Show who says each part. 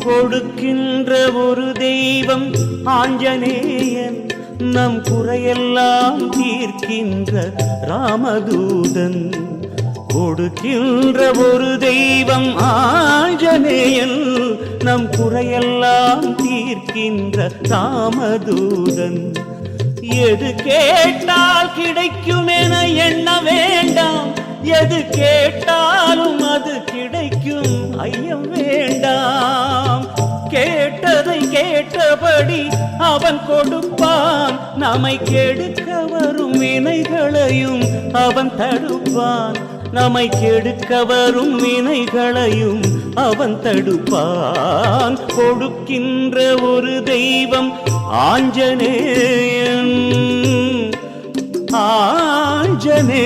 Speaker 1: கொடுக்கின்ற ஒரு தெய்வம் ஆஞ்சநேயன், நம் குறையெல்லாம் தீர்க்கின்ற ராமதூதன். கொடுக்கின்ற ஒரு தெய்வம் ஆஞ்சநேயன், நம் குறையெல்லாம் தீர்க்கின்ற ராமதூதன். எது கேட்டால் கிடைக்கும் என எண்ண வேண்டாம், எது கேட்டாலும் அது கிடைக்கும் ஐயம் வேண்டாம். கேட்டதை கேட்டபடி அவன் கொடுப்பான், நம்மை கெடுக்க வரும் வினைகளையும் அவன் தடுப்பான். நம்மை கெடுக்க வரும் வினைகளையும் அவன் தடுப்பான். கொடுக்கின்ற ஒரு தெய்வம் ஆஞ்சநேயன், ஆஞ்சநேயன்.